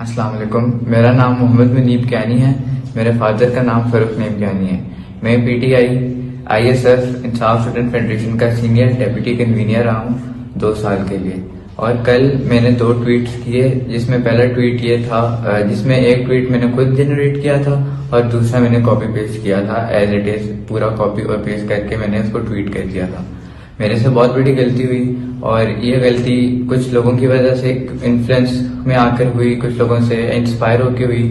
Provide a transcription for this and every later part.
السلام علیکم. میرا نام محمد منیب کیانی ہے. میرے فادر کا نام فاروق نعیم کیانی ہے. میں P T I S F Insaf student federation کا سینئر ڈیپٹی کنوینئر رہا ہوں 2 سال کے لیے. اور کل میں نے 2 ٹویٹس کیے، جس میں پہلا ٹویٹ یہ تھا جس میں ایک ٹویٹ میں نے خود جنریٹ کیا تھا اور دوسرا میں نے کاپی پیسٹ کیا تھا ایز اٹ از، پورا کاپی اور پیسٹ کر کے میں نے اس کو ٹویٹ کر دیا تھا. میرے سے بہت بڑی غلطی ہوئی، اور یہ غلطی کچھ لوگوں کی وجہ سے انفلوئنس میں آ کر ہوئی، کچھ لوگوں سے انسپائر ہو کے ہوئی،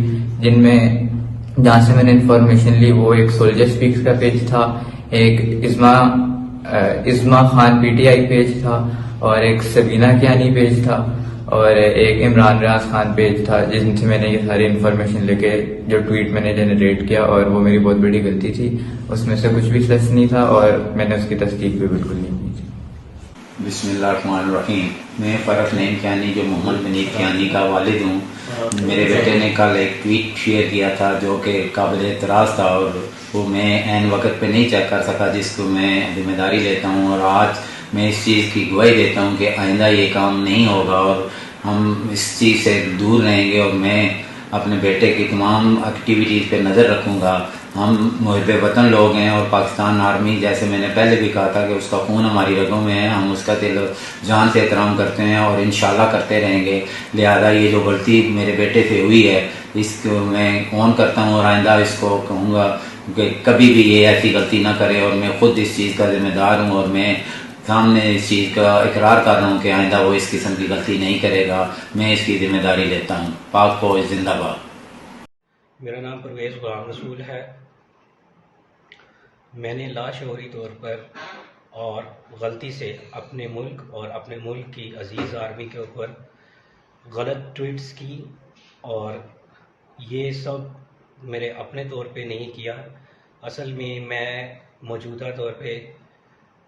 جہاں سے میں نے انفارمیشن لی. وہ ایک سولجر اسپیکس کا پیج تھا، ایک Uzma Khan P T I page تھا، اور ایک سبینہ کیانی پیج تھا، اور ایک عمران ریاض خان پیج تھا، جن سے میں نے یہ ساری انفارمیشن لے کے جو ٹویٹ میں نے جنریٹ کیا. اور وہ میری بہت بڑی غلطی تھی، اس میں سے کچھ بھی سچ نہیں تھا اور میں نے اس کی تصدیق بھی بالکل نہیں کی تھی. بسم اللہ الرحمن الرحیم. میں فاروق نعیم کیانی جو محمد منیب کیانی کا والد ہوں. میرے بیٹے نے کل ایک ٹویٹ شیئر کیا تھا جو کہ قابل اعتراض تھا، اور وہ میں عین وقت پہ نہیں چیک کر سکا، جس کو میں ذمہ داری لیتا ہوں. اور آج میں اس چیز کی گواہی دیتا ہوں کہ آئندہ یہ کام نہیں ہوگا اور ہم اس چیز سے دور رہیں گے، اور میں اپنے بیٹے کی تمام ایکٹیویٹیز پہ نظر رکھوں گا. ہم محب وطن لوگ ہیں، اور پاکستان آرمی، جیسے میں نے پہلے بھی کہا تھا کہ اس کا خون ہماری رگوں میں ہے، ہم اس کا دل و جان سے احترام کرتے ہیں اور انشاءاللہ کرتے رہیں گے. لہذا یہ جو غلطی میرے بیٹے سے ہوئی ہے، اس کو میں اون کرتا ہوں، اور آئندہ اس کو کہوں گا کہ کبھی بھی یہ ایسی غلطی نہ کرے. اور میں خود اس چیز کا ذمہ دار ہوں، اور میں سامنے اس چیز کا اقرار کر رہا ہوں کہ آئندہ وہ اس قسم کی غلطی نہیں کرے گا. میں اس کی ذمہ داری لیتا ہوں. پاک فوج زندہ باد. میرا نام پرویز غلام رسول ہے. میں نے لاشعوری طور پر اور غلطی سے اپنے ملک اور اپنے ملک کی عزیز آرمی کے اوپر غلط ٹویٹس کی، اور یہ سب میرے اپنے طور پہ نہیں کیا. اصل میں موجودہ طور پہ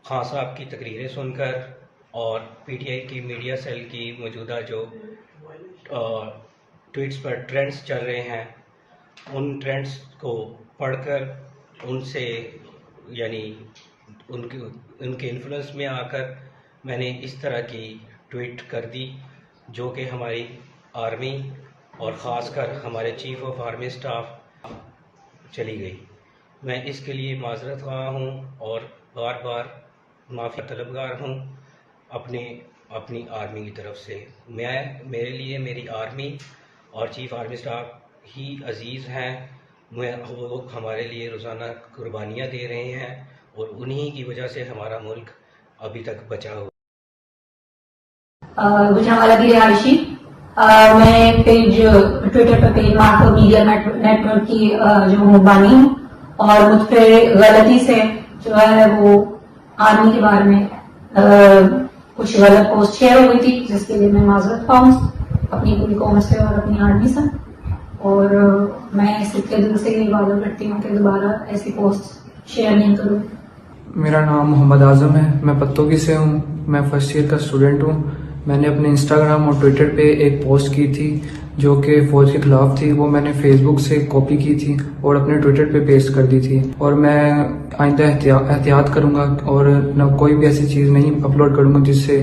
خان صاحب کی تقریریں سن کر اور پی ٹی آئی کی میڈیا سیل کی موجودہ جو ٹویٹس پر ٹرینڈز چل رہے ہیں، ان ٹرینڈز کو پڑھ کر ان سے یعنی ان کے انفلوئنس میں آ کر میں نے اس طرح کی ٹویٹ کر دی، جو کہ ہماری آرمی اور خاص کر ہمارے چیف آف آرمی اسٹاف چلی گئی. میں اس کے لیے معذرت خواہ ہوں اور بار بار معافی طلبگار ہوں اپنی آرمی کی طرف سے. میرے لیے میری آرمی اور چیف آرمی اسٹاف ہی عزیز ہیں. وہ ہمارے لیے روزانہ قربانیاں دے رہے ہیں، اور انہی کی وجہ سے ہمارا ملک ابھی تک بچا ہوا. گجرانوالہ کی رہائشی. میں پیج ٹویٹر پہ page Marco media network کی جو بانی ہوں، اور مجھ پہ غلطی سے جو ہے وہ آرمی کے بارے میں کچھ غلط پوسٹ شیئر ہو گئی تھی، جس کے لیے میں معذرت خواہ ہوں اپنی پوری قوم سے اور اپنی آرمی سے. اور میں سچے دل سے یہ وعدہ کرتی ہوں کہ دوبارہ ایسی پوسٹ شیئر نہیں کروں. میرا نام محمد اعظم ہے. میں پتوکی سے ہوں. میں فرسٹ ایئر کا اسٹوڈنٹ ہوں. میں نے اپنے انسٹاگرام اور ٹویٹر پہ ایک پوسٹ کی تھی جو کہ فوج کے خلاف تھی. وہ میں نے فیس بک سے کاپی کی تھی اور اپنے ٹویٹر پہ پیسٹ کر دی تھی. اور میں آئندہ احتیاط کروں گا اور نہ کوئی بھی ایسی چیز نہیں اپلوڈ کروں گا جس سے